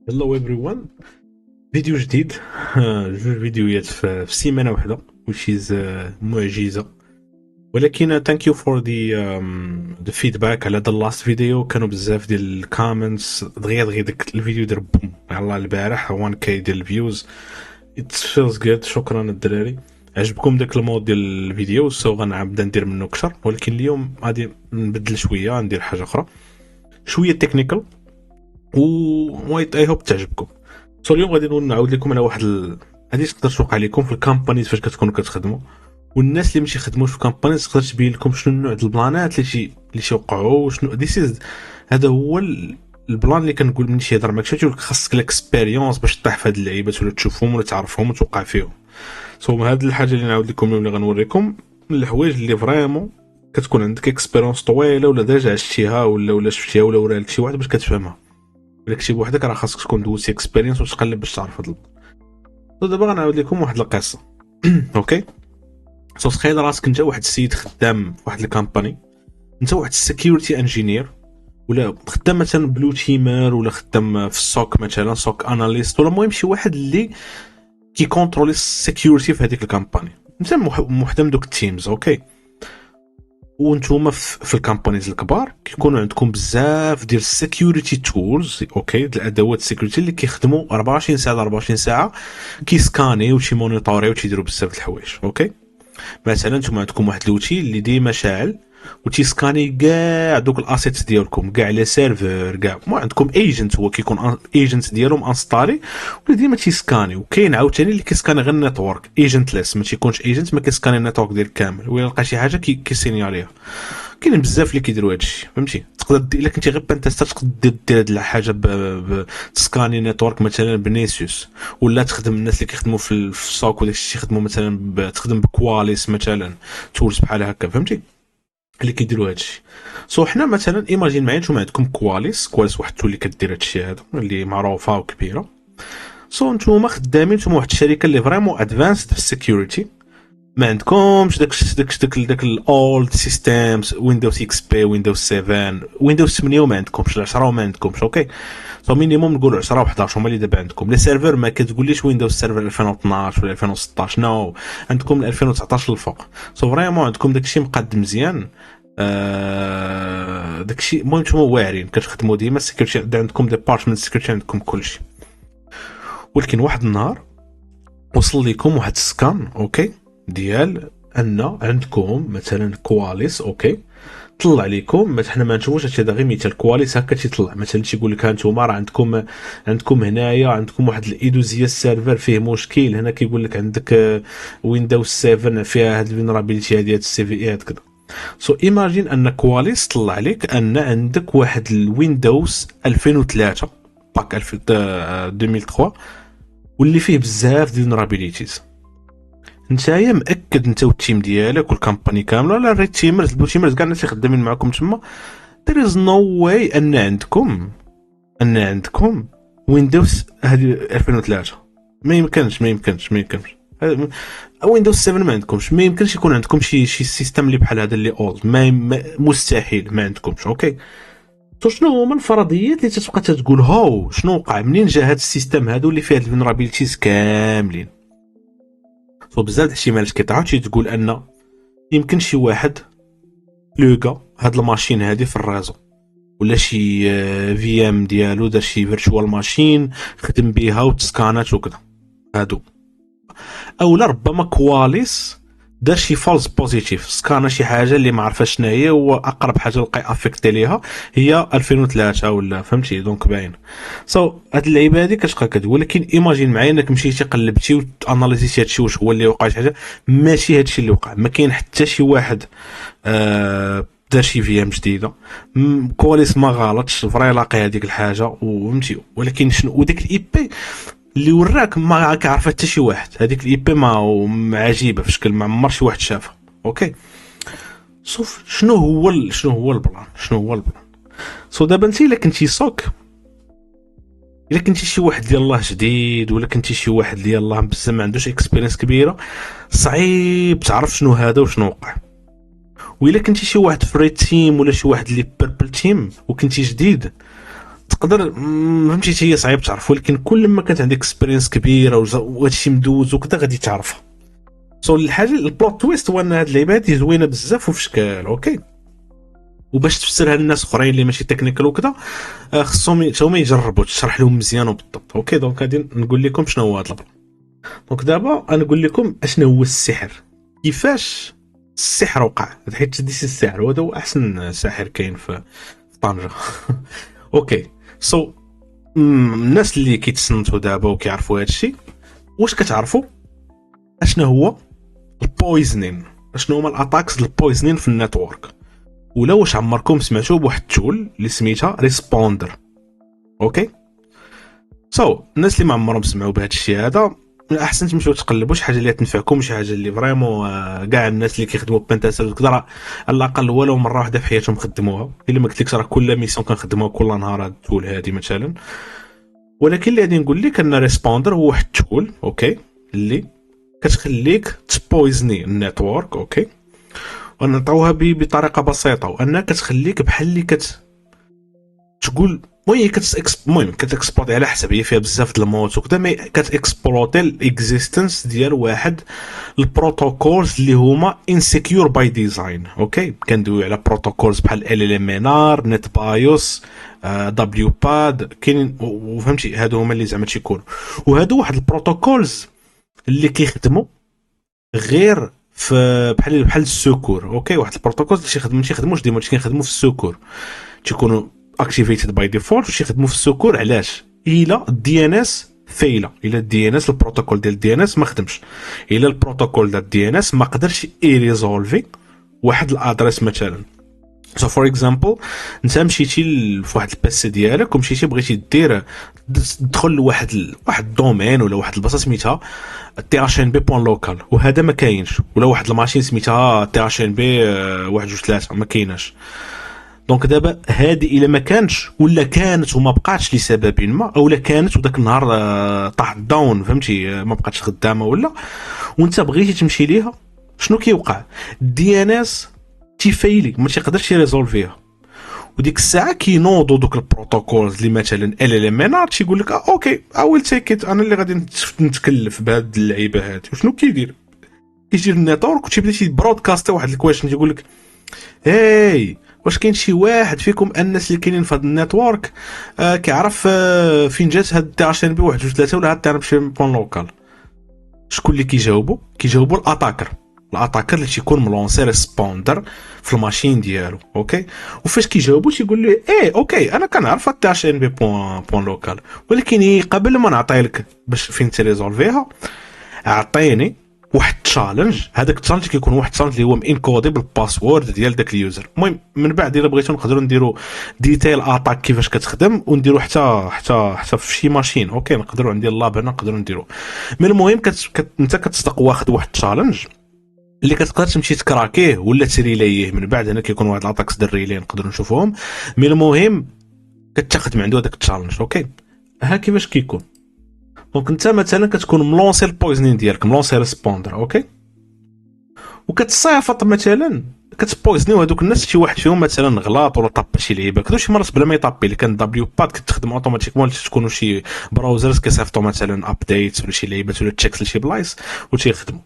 هلو everyone. فيديو جديد. جوج فيديوهات في سيمانه واحده which is معجزه. ولكن thank you for the feedback على the last video. كانوا بزاف ديال الكومنتس دغيا داك الفيديو دار بوم يلاه البارح 1k ديال الفيوز. it feels good. شكرا الدراري، عجبكم داك المود ديال الفيديو، سو غنبدا ندير منه اكثر. ولكن اليوم غادي نبدل شويه، غندير حاجه اخرى شويه تكنيكال و اي هوب تعجبكم. سو اليوم غادي نعاود لكم على واحد غادي تقدر توقع لكم في الكامبانيز فاش كتكونوا كتخدموا، والناس اللي ماشي خدموش في كامبانيز تقدر تبين لكم شنو النوع ديال البلانات اللي يوقعوا شنو هذا هو البلان اللي كنقول من شي هضر معك شي خاصك الاكسبيريونس باش تطيح في هاد اللعيبات ولا تشوفهم ولا تعرفهم وتوقع فيهم. سو هاد الحاجه اللي نعاود لكم اللي غنوريكم من الحوايج اللي فريمون كتكون عندك اكسبيريونس طويله ولا ديجا عشتيها ولا شفتيها ولا ورا لك شي واحد باش كتفهمها. داكشي بوحدك راه خاصك تكون دوزتي اكسبيرينس وتقلب باش تعرف هاد دابا غنعاود لكم واحد القصه. اوكي، سو تخيل راسك انت واحد السيد خدام في واحد الكامباني، انت واحد السكيورتي انجينير ولا خدام مثلا بلو تيمر ولا خدام في السوك مثلا سوك اناليست ولا المهم شي واحد اللي كي كونترولي السكيورتي في هذيك الكامباني. انت محتم دوك التيمز. اوكي، وانتوما في الكامبانيز الكبار كيكونوا عندكم بزاف ديال السيكيورتي تولز، اوكي، الادوات السيكيورتي اللي كيخدموا 24 ساعه 24 ساعه كيسكاني وشي مونيطوري وتيديروا بزاف د الحوايج. اوكي، مثلا نتوما عندكم واحد لوتي اللي ديما شاعل وتيسكاني كاع دوك الاسيتس ديالكم، كاع لي سيرفر، كاع ما عندكم ايجنت هو كيكون ايجنت ديالهم انستالي ولا ديما تيسكاني. وكاين عاوتاني اللي كيسكاني غير النيتورك ايجنت ليس، ما تيكونش ايجنت ما كيسكاني النيتورك ديال كامل، ولا لقى شي حاجه كيسينياليها. كاين بزاف اللي كيديروا هادشي، فهمتي؟ تقدر الا كنتي غير بانتستر تقدر دير هاد الحاجه تسكاني نيتورك مثلا بنيسيوس، ولا تخدم الناس اللي كيخدموا في السوق وداك الشيء يخدموا مثلا تخدم بكواليس مثلا تولز بحال هكا، فهمتي؟ اللي كيديروا هادشي. سو حنا مثلا ايماجين معايا نتوما عندكم كواليس واحد اللي كدير هادشي هذا اللي معروفه وكبيره. سو نتوما خدامين، نتوما واحد الشركه اللي فريمون ادفانسد في السيكيورتي، ما عندكمش داك الاولد سيستمز ويندوز اكس بي ويندوز 7 ويندوز 8 وما عندكمش 10 وما عندكمش. اوكي، سو مينيموم نقولوا 10 و11 هما اللي دابا عندكم. لي سيرفر ما كتقوليش ويندوز سيرفر 2012 ولا 2016، نو، عندكم من 2019 للفوق. سو فريمون عندكم داكشي مقاد مزيان. داكشي المهم نتوما واعرين كتخدموا ديما السيكيورتي عندكم، ديبارتمنت السيكيورتي عندكم كلشي. ولكن واحد النهار وصل لكم واحد السكان، اوكي، ديال ان عندكم مثلا كواليس، اوكي، طلع لكم مثلا حنا ما نشوفوش هذا غير مثال كواليس هكا تيطلع مثلا تيقول لك هانتوما راه عندكم هنايا عندكم واحد الايدوزيا السيرفر فيه مشكل، هنا كيقول لك عندك ويندوز 7 فيها هاد الفينرابيليتي هادي هاد السي في اي هاد كذا. سو ايماجين ان كواليس طلع لك ان عندك واحد الويندوز 2003 باك 2003 واللي فيه بزاف ديال الفينرابيليتيز. نتايا مأكد انت والتيم ديالك والكامباني كامله ولا الريد تيمرز البلو تيمرز كاع الناس اللي خدامين معكم تما، there is no way ان عندكم ويندوز هذه 2003. ما يمكنش ويندوز 7 ما عندكمش، ما يمكنش يكون عندكم شي سيستم اللي بحال هذا اللي اولد، مستحيل ما عندكمش. اوكي، شنو هما الفرضيات اللي تتبقى تقول هاو شنو وقع منين جا هذا السيستم هادو اللي فيه هاد الفينرابيلتيز كاملين. بزاف د الاحتمالات كيطرحوا تقول ان يمكن شي واحد لوكا هاد الماشين هادي في الرازو، ولا شي في ام ديالو دار شي فيرتشوال ماشين خدم بيها وتسكانات وكذا هادو، اولا ربما كواليس دار شي فالس بوزيتيف سكانا شي حاجه اللي ما عرفاش شنو هي، واقرب حاجه لقى افيكتي ليها هي 2003 ولا فهمتي. دونك باين هاد اللعيبه هادي كتبقى كتقول. ولكن ايماجين معايا انك مشيتي قلبتي واناليزيتي هادشي واش هو اللي وقع شي حاجه، ماشي هادشي اللي وقع. ما كاين حتى شي واحد دار شي في ام جديده، كواليس ما غلطش فري لاقي هذيك الحاجه وفهمتي. ولكن شنو وديك الاي بي اللي وراك ما كيعرف حتى شي واحد، هذيك الاي بي ما عجيبه في شكل ما عمر شي واحد شافها. اوكي، شنو هو البلان. دابا انت الا كنتي سوك، الا كنتي شي واحد ديال الله جديد ولا كنتي شي واحد ديال الله بزاف ما عندوش اكسبيرينس كبيره، صعيب تعرف شنو هذا وشنو وقع. وإلا كنتي شي واحد في ريد تيم ولا شي واحد اللي بيربل تيم وكنتي جديد، تقدر فهمتي هي صعيب تعرف، ولكن كل ما كانت عندك اكسبيرينس كبيره وهادشي مدوز وكذا غادي تعرفها. سو الحاجه البلوت تويست هو ان هاد اللعيبه هادي زوينه بزاف وفي شكال اوكي. وباش تفسرها للناس اخرين اللي ماشي تكنيكال وكذا خصهم هما يجربوا تشرح لهم مزيان وبالضبط اوكي. دونك غادي نقول لكم شنو هو هاد البلان. دونك دابا انا نقول لكم اشنو هو السحر، كيفاش السحر وقع، حيت ديسي السحر وهذا هو احسن ساحر كاين في طنجة. اوكي سو الناس اللي كيتصنتوا دابا وكيعرفوا هادشي، واش كتعرفوا اشنو هو البويزنين، اشنو هما الاتاكس البويزنين في النيتورك؟ ولا واش عمركم سمعتوا بواحد التول اللي سميتها ريسبوندر؟ اوكي الناس اللي ما عمرهم سمعوا بهذا الشيء هذا، من الاحسن تمشيو تقلبوا شي حاجه اللي تنفعكم، شي حاجه اللي فريمون كاع الناس اللي كيخدموا بنتاسر وكذا على الاقل ولو مره واحده في حياتهم خدموها. الا ما قلت لكش راه كل ميسيون كنخدموها كل نهار هاد التول هذه مثلا. ولكن اللي غادي نقول لك ان ريسبوندر هو واحد التول اوكي اللي كتخليك تبويزني النيتورك اوكي. ونعطوها بطريقه بسيطه، وانها كتخليك بحال اللي تقول المهم كتكسبلوتي على حسب، هي فيها بزاف د الموت وكذا، مي كتكسبلوتي الاكزيستنس ديال واحد البروتوكولز اللي هما انسكيور باي ديزاين اوكي. كندويو على بروتوكولز بحال ال ام ان ار، نت بايوس، دبليو باد، كاينين وفهمتي هادو هما اللي زعما تيكونوا. وهادو واحد البروتوكولز اللي كيخدموا غير في بحال السكور اوكي. واحد البروتوكولز اللي تيخدموش ديما، كيخدموا في السكور، تيكونوا activated by default وشي يخدموا في السكور. علاش؟ الا الدي ان اس فايله، الا الدي ان اس البروتوكول ديال الدي ان اس ما خدمش، الا البروتوكول ديال الدي ان اس ما قدرش يريزولفي واحد الادريس مثلا. سو فور اكزامبل انت مشيتي لواحد البيسي ديالك ومشيتي بغيتي دير تدخل لواحد الدومين ولا واحد البلاصه سميتها تي اش ان بي بوين لوكال، وهذا ما كاينش، ولا واحد الماشين سميتها تي اش ان بي 1 2 3 ما كايناش. دونك دابا هادي الا ما كانتش ولا كانت وما بقاتش لسبب ما، اولا كانت وداك النهار طاح داون فهمتي ما بقاتش خدامه ولا، وانت بغيتي تمشي ليها، شنو كيوقع؟ الدي ان اس تيفايلي ما تيقدرش يريزولفيها. وديك الساعه كينوضوا دوك البروتوكولز اللي مثلا ال ام ان ار تيقول لك اوكي اول تيكيت انا اللي غادي نتكلف بهاد اللعيبه هادي. وشنو كيدير؟ كيجي النيتورك وتيبدا تيبرودكاست واحد الكويشن تيقول لك هاي واش كاين شي واحد فيكم الناس اللي كاينين في هذا النيتورك كيعرف فين جات هاد تي اش ان بي 1 2 3 ولا هاد تعرف شي بون لوكال؟ شكون اللي كيجاوبوا الاتاكر اللي تيكون ملونسي ريسبوندر في الماشين ديالو اوكي. وفاش كيجاوبوا تيقول له اوكي انا كنعرف هاد تي اش ان بي بون لوكال، ولكن قبل ما نعطي لك باش فين تريزولفيها اعطيني واحد تشالنج. هذاك التشالنج كيكون واحد تشالنج اللي هو انكودي بالباسورد ديال داك اليوزر. المهم من بعد الا بغيتو نقدروا نديروا ديتيل اتاك كيفاش كتخدم ونديروا حتى في شي ماشين اوكي، نقدروا عندي اللاب هنا نقدروا نديروا. من المهم انت كتصدق واخد واحد تشالنج اللي كتقدر تمشي تكراكيه ولا تريليه. من بعد هنا كيكون واحد الاتاكس ديال الريلي نقدروا نشوفوهم. من المهم كتاخذ من عنده هذاك التشالنج اوكي. ها كيفاش كيكون؟ دونك انت مثلا كتكون ملونسي البويزنين ديالك، ملونسي ريسبوندر اوكي، وكتصيفط مثلا كتبويزنيو هذوك الناس. شي واحد فيهم مثلا غلط ولا طاب شي لعيبه كذا، شي مرات بلا ما يطابي اللي كان دبليو باد كتخدم اوتوماتيكمون، تكونوا شي براوزرز كيصيفطوا مثلا ابديت ولا شي لعيبات ولا تشيكس لشي بلايص وتيخدموا.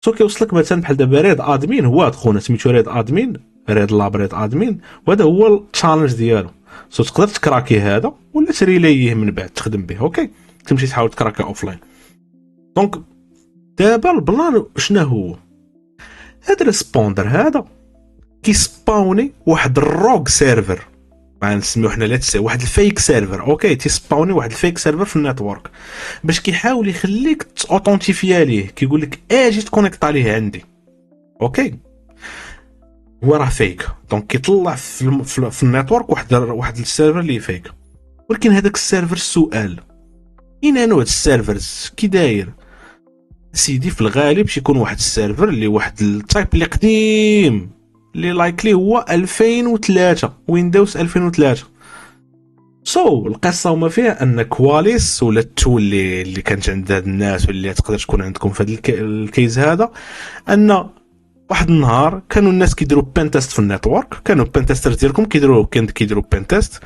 سو كيوصلك مثلا بحال دابا ريد ادمين، هو هاد خونا سميتو ريد ادمين، ريد لاب ريد ادمين، وهذا هو التشالنج ديالو. سو تقدر تكراكي هذا ولا تريليه من بعد تخدم به اوكي، تمشي تحاول تكراكي اوفلاين. دونك دابا البلان شنو هو؟ هاد الريسبوندر هذا كيسباوني واحد الروغ سيرفر، ما نسميوه حنا ليتس واحد الفيك سيرفر اوكي. تيسباوني واحد الفيك سيرفر في النيتورك باش كيحاول يخليك اوثنتيفيا ليه، كيقول لك اجي تكونيكت عليه عندي اوكي. هو راه فيك، دونك كيطلع في النيتورك واحد السيرفر اللي فيك. ولكن هذاك السيرفر السؤال اين نوع السيرفرز كي داير سيدي؟ في الغالب يكون واحد السيرفر اللي واحد التايب اللي قديم اللي لايكلي هو 2003 ويندوز 2003. القصه وما فيها ان كواليس ولا التول اللي كانت عند هاد الناس واللي تقدر تكون عندكم في هذا الكيز هذا، ان واحد النهار كانوا الناس كيديروا بين تيست في النيتورك، كانوا بين تيسترز ديالكم كيديروا بين تيست،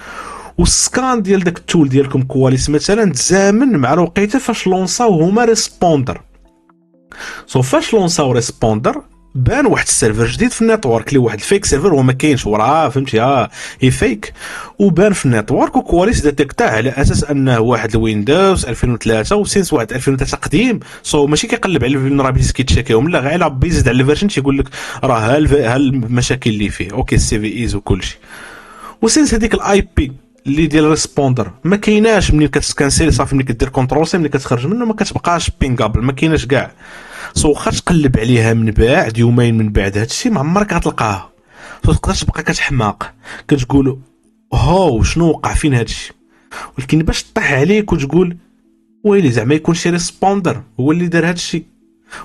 والسكان ديال داك التول ديالكم كواليس مثلا تزامن مع الوقيته فاش لونساو هما ريسبوندر. فاش لونساو ريسبوندر بان واحد السيرفر جديد في النيتورك اللي واحد الفيك سيرفر هو ما كاينش وراه، فهمتي؟ هي فيك وبان في النيتورك، وكواليس ديتيكتا على اساس انه واحد الويندوز 2003 وسينس واحد 2003 قديم. ماشي كيقلب على الفولنرابيلتيز كيتشيكيهم، لا غير بيزيد على الفيرجن تيقول لك راه ها المشاكل اللي فيه اوكي السي في ايز وكلشي. وسينس هذيك الاي بي اللي ديال ريسبوندر ما كايناش ملي كتسكانسيلي صافي، ملي كدير كونترول سي ملي كتخرج منه ما كتبقاش بينغابل، ما كايناش كاع. واخا تقلب عليها من بعد يومين من بعد هادشي ما عمرك غتلقاها. تقدر تبقى كتحماق كتقول هاو شنو وقع فين هادشي، ولكن باش طيح عليك وتقول ويلي زعما يكون شي ريسبوندر هو اللي دار هادشي،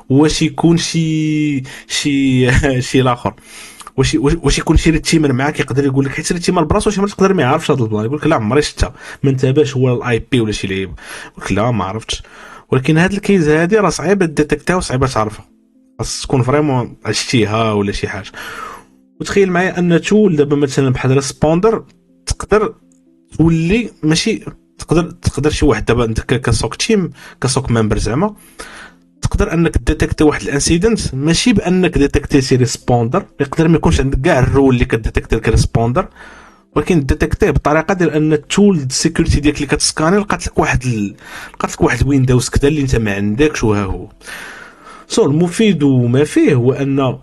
واش يكون شي شي الاخر، واش يكون شي ريتيمر معاك يقدر يقول لك حيت ريتيمر براسو شي مرات تقدر ما يعرفش هذا البلان، يقول لك لا عمري شفتها ما انتبهش هو الاي بي ولا شي لعيب، يقول لك لا ما عرفتش. ولكن هاد الكيز هادي راه صعيبه ديتيكتها وصعيبه تعرفها، خاص تكون فريمون عشتيها ولا شي حاجه. وتخيل معايا ان تول دابا مثلا بحال ريسبوندر تقدر تولي ماشي تقدر شي واحد دابا انت كسوك تيم كسوك ممبر زعما تقدر انك ديتيكتي واحد الانسيدنت، ماشي بانك ديتيكتي ريسبوندر، يقدر ما يكونش عندك كاع الرول اللي كديتيكتي كريسبوندر، ولكن ديتيكتيه بطريقه ديال ان التول السيكوريتي ديالك اللي كتسكاني لقات لك واحد ويندوز كذا اللي انت ما عندكش وها هو. المفيد وما فيه هو ان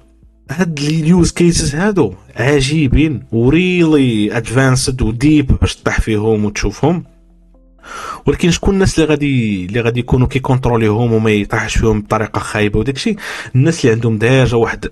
هاد اليوز كيسز هادو عجيبين وريلي ادفانسد وديب باش تطيح فيهم وتشوفهم، ولكن شكون الناس اللي غادي يكونوا كيكونتروليهم وما يطيحش فيهم بطريقه خايبه وداكشي؟ الناس اللي عندهم ديجا واحد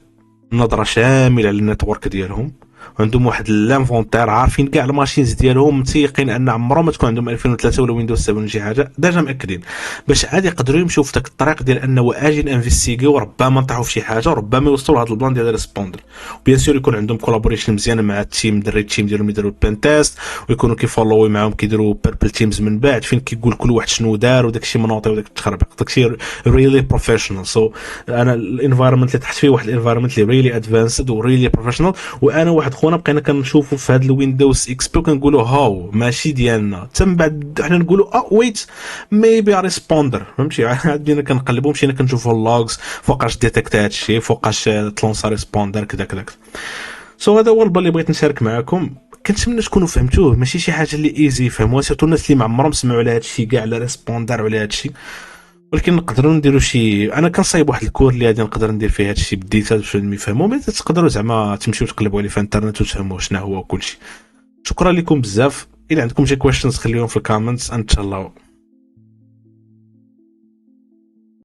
نظره شامله على النتورك ديالهم، عندهم واحد لانفونتير عارفين كاع الماشينز ديالهم، متيقين ان عمرهم ما تكون عندهم 2003 ولا ويندوز 7 شي حاجه، ديجا مأكدين باش عادي يقدروا يمشيو في داك الطريق ديال انه اجي انفستيغيو وربما نطيحوا في شي حاجه وربما يوصلوا لهذا البلان ديال ريسبوندر. وبيان سور يكون عندهم كولابوريشن مزيانه مع التيم الريد تيم ديالهم يديروا البين تيست، ويكونوا كيفولوي معاهم كيديروا بيربل تيمز من بعد فين كيقول كل واحد شنو دار وداك الشيء منوطي وداك التخربيق، داك الشيء ريلي بروفيشنال. انا الانفايرمنت اللي تحت فيه واحد الانفايرمنت اللي ريلي ادفانسد وريلي بروفيشنال، وانا واحد خونا بقينا كنشوفوا في هذا الويندوز اكس بي وكنقولوا هاو ماشي ديالنا، تم بعد حنا نقولوا ويت ميبي ريسبوندر، فهمتي؟ عادينا كنقلبوا مشينا كنشوفوا اللوغز فوقاش ديتيكت هذا الشيء، فوقاش تلونسا ريسبوندر كذا كذا. هذا هو البال اللي بغيت نشارك معكم، كنتمنى تكونوا فهمتوه، ماشي شي حاجه اللي ايزي فهموها، سيرتو الناس اللي ما عمرهم سمعوا على هذا الشيء كاع على ريسبوندر وعلى هذا الشيء. ولكن نقدروا نديروا شي، انا كنصايب واحد الكور اللي غادي نقدر ندير فيه هذا الشيء بالديتال باش يفهموا، مي تقدروا زعما تمشيو تقلبوا عليه في الانترنت وتفهموا شنو هو وكلشي. شكرا لكم بزاف، الى عندكم شي كويشنز خليهم في الكومنتس ان شاء الله.